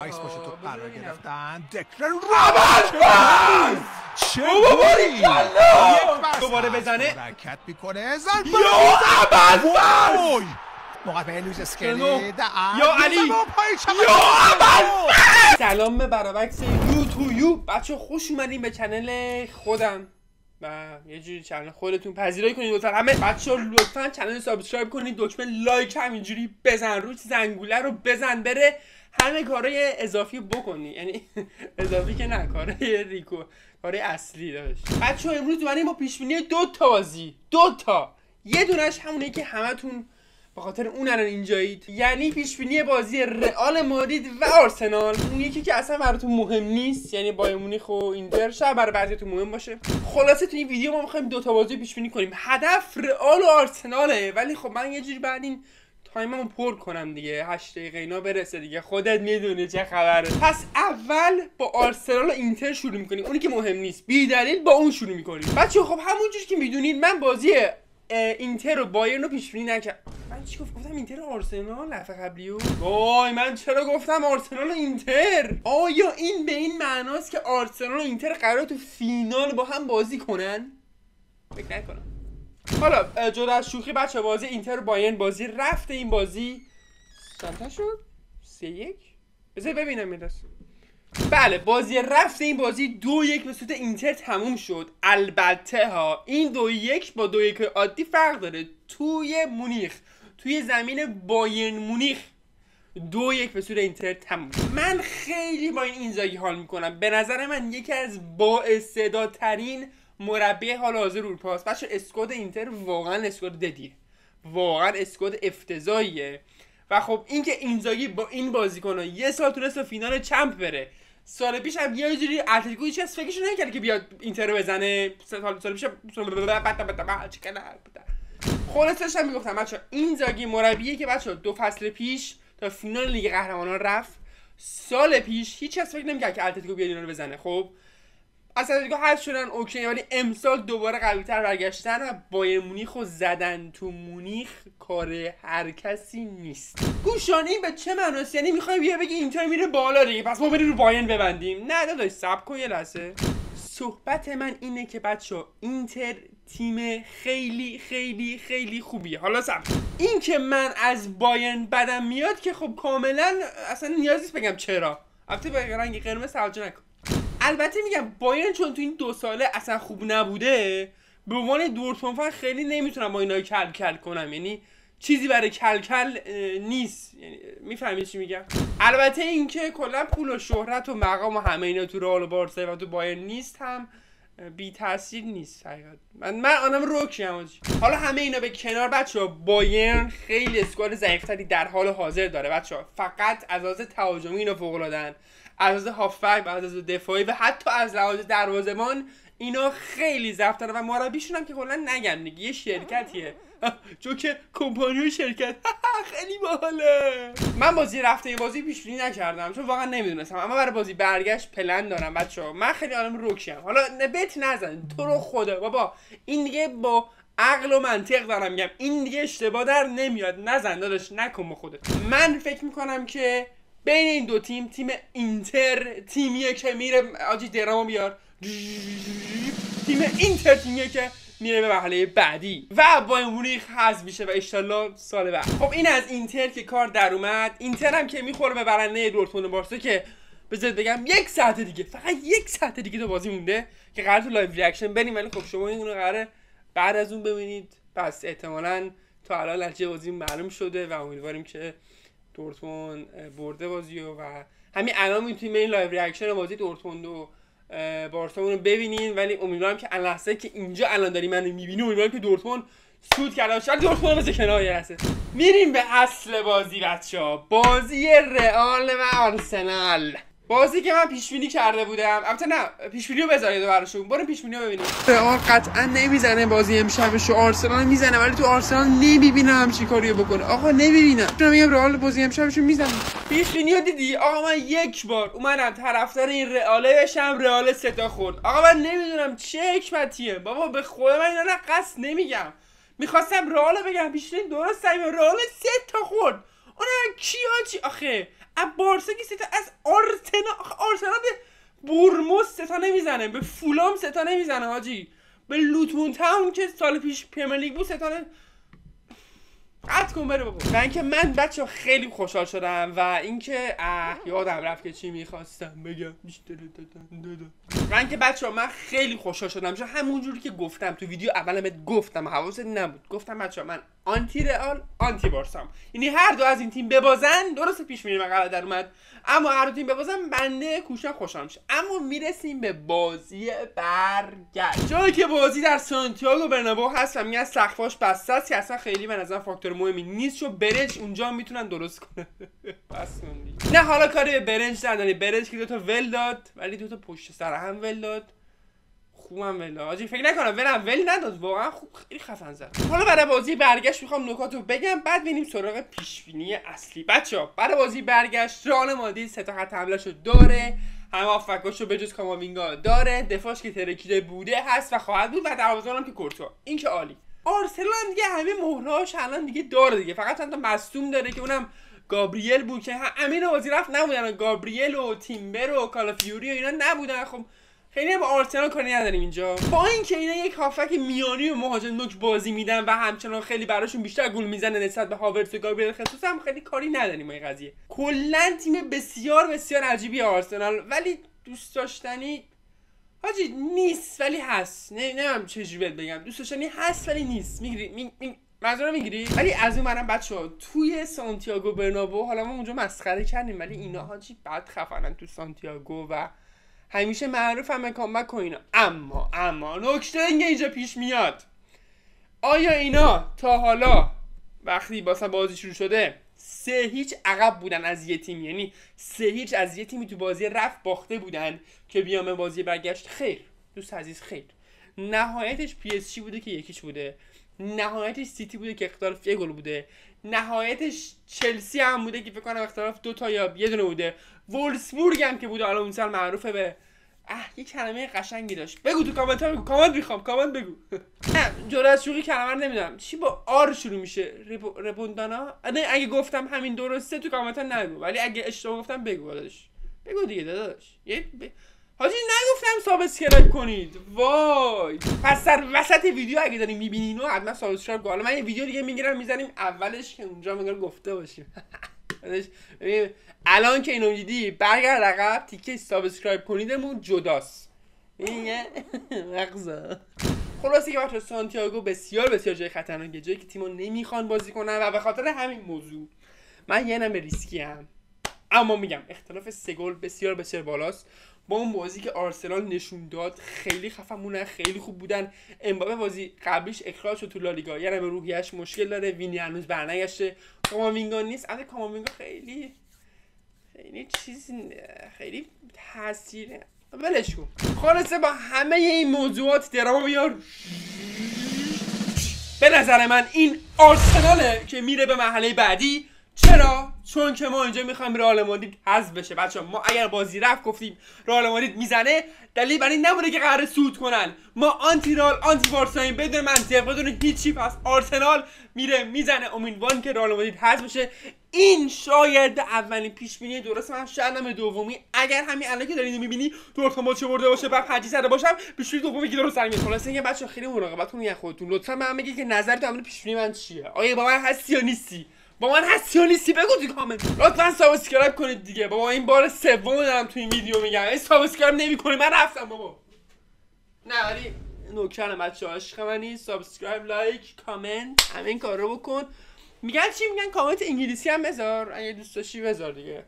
آیس باشه تو قرار گرفتن دکلن رایس چه باری دوباره بزنه حرکت میکنه زن وای موقع لویز اسکلی یا علی سلام برابکس یو تو یو بچه خوش اومدین به چنل خودم و یه جوری چنل خودتون پذیرایی کنید لطفا همه بچه‌ها لطفا چنل سابسکرایب کنید دکمه لایک همینجوری بزن روش زنگوله رو بزن بره همه کارهای اضافی بکنی یعنی اضافی که نه کارهای ریکو کارهای اصلی داشت بچه‌ها امروز اومدیم با پیش‌بینی دو تا بازی یه دونش همونه که همتون به خاطر اون الان اینجایید یعنی پیش‌بینی بازی رئال مادرید و آرسنال اون یکی که اصلا براتون مهم نیست یعنی بایر مونیخ و اینتر شاید برای بعضیاتون مهم باشه خلاصه تو این ویدیو ما می‌خوایم دو تا بازی پیش‌بینی کنیم هدف رئال و آرسناله ولی خب من یه جوری بعد این تایممو پر کنم دیگه 8 دقیقه اینا برسه دیگه خودت میدونی چه خبره پس اول با آرسنال و اینتر شروع می‌کنیم اونی که مهم نیست بی دلیل با اون شروع می‌کنیم بچه‌ها خب همونجوری که میدونید من بازی اینتر و بایرن رو پیش بینی نکردم من چی گفتم اینتر و آرسنال دفعه قبلیو وای من چرا گفتم آرسنال و اینتر آیا این به این معناست که آرسنال و اینتر قراره تو فینال با هم بازی کنن فکر نکنم حالا جدا از شوخی بچه بازی اینتر و بایرن بازی رفته این بازی چند شد 3-1 بذار ببینم میرس بله بازی رفت این بازی 2-1 به صورت اینتر تموم شد البته ها این 2-1 با 2-1 عادی فرق داره توی مونیخ توی زمین بایرن مونیخ 2-1 به صورت اینتر تموم شد من خیلی با این اینزاگی حال میکنم به نظر من یکی از بااستعدادترین مربی حال حاضر اروپا است بچه اسکواد اینتر واقعا اسکواد ددیه واقعا اسکواد افتضاحیه و خب اینکه اینزاگی با این بازیکن یه سال تونست فینال چمپ بره سال پیش هم یه جوری اتلتیکو هیچ کس فکرش نمی‌کرد که بیاد اینتر رو بزنه سال پیش خلاصش هم میگفتم بچه‌ها اینزاگی مربیه که بچه‌ها 2 فصل پیش تا فینال لیگ قهرمانان رفت سال پیش هیچ کس فکر نمی‌کرد که اتلتیکو بیاد اینا رو بزنه خب اصلا دیگه حذف شدن اوکی ولی امسال دوباره قوی‌تر برگشتن و بایر مونیخو زدن تو مونیخ کار هر کسی نیست گوشانی به چه معناست یعنی میخوای بیا بگی اینتر میره بالا دیگه پس ما بریم رو بایرن ببندیم نه داداش صبر کن یه لحظه صحبت من اینه که بچه‌ها اینتر تیم خیلی خیلی خیلی خوبیه حالا صبر این که من از بایرن بدم میاد که خب کاملا اصلا نیازی نیست بگم چرا البته با رنگ قرمز توجه نکن البته میگم بایرن چون تو این 2 ساله اصلا خوب نبوده به عنوان دورتموند خیلی نمیتونم با اینا کل کنم یعنی چیزی برای کل نیست یعنی میفهمید چی میگم البته اینکه کلا پول و شهرت و مقام و همه اینا تو رئال و بارسا و تو بایرن نیست هم بی تاثیر نیست حقیقت من آدم روکیم حالا همه اینا به کنار بچه‌ها بایرن خیلی اسکواد ضعیف‌تری در حال حاضر داره بچه‌ها فقط از لحاظ تهاجمی اینا فوق‌العاده‌ان از لحاظ هافبک و از لحاظ دفاعی و حتی از لحاظ دروازه‌بان اینا خیلی ضعف دارن و مربیشون هم که کلا نگم دیگه یه شرکتیه چون که کمپانی شرکت خیلی باحاله من بازی رفته این بازی پیش بینی نکردم چون واقعا نمیدونستم اما برای بازی برگشت پلن دارم بچه‌ها من خیلی آدم روکشم حالا بت نزن تو رو خدا بابا این دیگه با عقل و منطق دارم میگم این دیگه اشتباه در نمیاد نزن داداش نکن با خودت من فکر میکنم که بین این دو تیم اینتر تیمیه که میره آجی درامو بیار تیم اینتر تیمیه که میره به مرحله بعدی و بایر مونیخ حذف میشه و ان شاءالله سال بعد خب این از اینتر که کار در اومد اینتر هم که میخوره به برنده دورتموند و بارسا که بذارید بگم 1 ساعت دیگه فقط 1 ساعت دیگه تو بازی مونده که قرار تو لایو ریاکشن بریم ولی خب شما اینو قراره بعد از اون ببینید پس احتمالاً تا الان نتیجه بازی معلوم شده و امیدواریم که دورتموند برده بازیو و همین الان میتونیم این لایو ریاکشن بازی دورتموند و بارسا رو ببینین ولی امیدوارم که لحظه که اینجا الان داری منو میبینی امیدوارم که دورتموند سود کرده باشه دورتموند بزنه کنار یه لحظه میریم به اصل بازی بچه‌ها بازی رئال و آرسنال بازی که من پیش بینی کرده بودم البته نه پیش بینیو بذارید براشون بریم پیش بینیو ببینیم رئال قطعا نمیزنه بازی امشبشو آرسنال میزنه ولی تو آرسنال نمیبینم چی کاریو بکنه آقا نمیبینم من میگم رئال بازی امشبشو میزنه پیش بینیو دیدی آقا من 1 بار اومدم طرفدار این رئاله بشم رئال 3 تا خورد آقا من نمیدونم چه حکمتیه بابا به خدا من اینا نه قصد نمیگم میخواستم رئال بگم پیش بینی درست رئال 3 تا خورد اون کی هاچی آخه از بارسا که سه تا، از آرسنال به برموس سه تا نمیزنه، به فولام سه تا نمیزنه حاجی، به لوتون تاون که سال پیش پرمیر لیگ بود سه تا قطع کن بره بابا. و اینکه من بچه خیلی خوشحال شدم و اینکه یادم رفت که چی میخواستم بگم. و اینکه بچه من خیلی خوشحال شدم چون همونجوری که گفتم تو ویدیو اولم گفتم، حواست نبود، گفتم بچه من آنتی رئال آنتی بارسام، یعنی هر دو از این تیم ببازن درست پیش میریم مقاله در اومد، اما هر دو تیم ببازن بنده کوشم خوشحال میشه. اما میرسیم به بازی برگشت، جایی که بازی در سانتیاگو برنابئو هست و میگن سقفاش بسته است که اصلا خیلی به نظر فاکتور مهمی نیست چون برنج اونجا میتونن درست کنه. بس نه حالا کاری به برنج نداری، برنج که دوتا ول داد ولی دوتا پشت سر هم ول داد، خوبم ول داد حاجی، فکر نکنم ول نداد، واقعا خوب، خیلی خفن زد. حالا برای بازی برگشت میخوام نکاتو بگم بعد بریم سراغ پیشبینی اصلی. بچه‌ها برای بازی برگشت رئال مادرید سه تا خط حمله‌شو داره، همه هافبکاشو بجز کاماوینگا داره، دفاعش که ترکیده بوده هست و خواهد بود و دروازه‌بانم که کورتوا، این که عالی. آرسنال دیگه همه مهرهاش الان دیگه داره دیگه، فقط چند تا مصدوم داره که اونم گابریل بود که امین بازی رفت نبودن، گابریل و تیمبر و کالافیوری و اینا نبودن. خب خیلی هم با آرسنال کاری نداریم اینجا، با اینکه اینا یک هافک میانی و مهاجم نوک بازی میدن و همچنان خیلی براشون بیشتر گل میزنه نسبت به هاورتس و گابریل خصوص، هم خیلی کاری نداریم این قضیه. کلا تیم بسیار بسیار عجیبی آرسنال، ولی دوست داشتنی حاجی نیست ولی هست. نمیدونم چجوری بگم، دوست داشتنی هست ولی نیست. میگیری منظورم میگیری؟ ولی از اون منم بچه‌ها توی سانتیاگو برنابئو حالا ما اونجا مسخره کردیم ولی اینا حاجی بد خفنن تو سانتیاگو و همیشه معروف هم کامبک و اینا. اما نکته اینجا پیش میاد، آیا اینا تا حالا وقتی بازی شروع شده 3-0 عقب بودن از یه تیم، یعنی 3-0 از یه تیمی تو بازی رفت باخته بودن که بیام به بازی برگشت؟ خیر دوست عزیز خیر. نهایتش پی اس جی بوده که 1-0 بوده، نهایتش سیتی بوده که اختلاف 1 گل بوده، نهایتش چلسی هم بوده که فکر کنم اختلاف 2 تا یا 1 دونه بوده، وولفسبورگ هم که بوده، الان اون سال معروفه به یه کلمه قشنگی داشت، بگو تو کامنت ها، بگو کامنت میخوام، کامنت بگو. نه جلو از شوخی کلمه رو نمیدونم چی با آر شروع میشه، رپوندانا. نه اگه گفتم همین درسته تو کامنت ها نگو، ولی اگه اشتباه گفتم بگو داداش، بگو دیگه داداش. حاجی نگفتم سابسکرایب کنید، وای. پس در وسط ویدیو اگه دارین میبینین و حتما سابسکرایب کن. حالا من یه ویدیو دیگه میگیرم میذاریم اولش که اونجا میگم گفته باشیم. الان که اینو دیدی برگرد عقب، تیکه سابسکرایب کنیدمون جداست. مغزا. خلاصه که بچه‌ها سانتیاگو بسیار بسیار جای خطرناکه، جایی که تیم‌ها نمیخوان بازی کنن و به خاطر همین موضوع من یه نمه ریسکی ام. اما میگم اختلاف 3 گل بسیار بسیار بالاست. با اون بازی که آرسنال نشون داد خیلی خفنمونه، خیلی خوب بودن. امباپه بازی قبلیش اخراج شد تو لالیگا، یعنی به روحیه‌اش مشکل داره، وینی هنوز برنگشته، کاماوینگا نیست. البته کاماوینگا خیلی خیلی تاثیر ولش کن. خلاصه با همه این موضوعات دراما بیار. به نظر من این آرسناله که میره به مرحله بعدی. چرا؟ چون که ما اینجا میخوایم رئال مادرید حذف بشه. بچه‌ها ما اگر بازی رفت گفتیم رئال مادرید میزنه، دلیل بر این نبوده که قراره صعود کنن. ما آنتی رئال آنتی بارساییم بدون منطق بدون هیچی. پس آرسنال میره میزنه، امیدوارم که رئال مادرید حذف بشه. این شاید اولین پیش بینی درست من، شاید هم دومی. اگر همین الان که دارین اینو میبینی دورتموند چه برده باشه بعد 5-0 باشم، پیش بینی دومی که درست میاد. خلاص اینکه بچه‌ها خیلی مراقبت کنید خودتون. لطفا من بگید که نظرت در مورد پیش بینی من چیه. آیا با من هستی یا نیستی؟ با من هستی یا نیستی بگو تو کامنت. لطفا سابسکرایب کنید دیگه بابا، این بار سوم دارم تو این ویدیو میگم. این سابسکرایب نمی‌کنی من رفتم بابا. نه ولی نوکرم بچه‌ها، عشق منی. سابسکرایب، لایک، کامنت همین کارو بکن. میگن چی میگن؟ کامنت انگلیسی هم بذار اگه دوست داشتی بذار دیگه.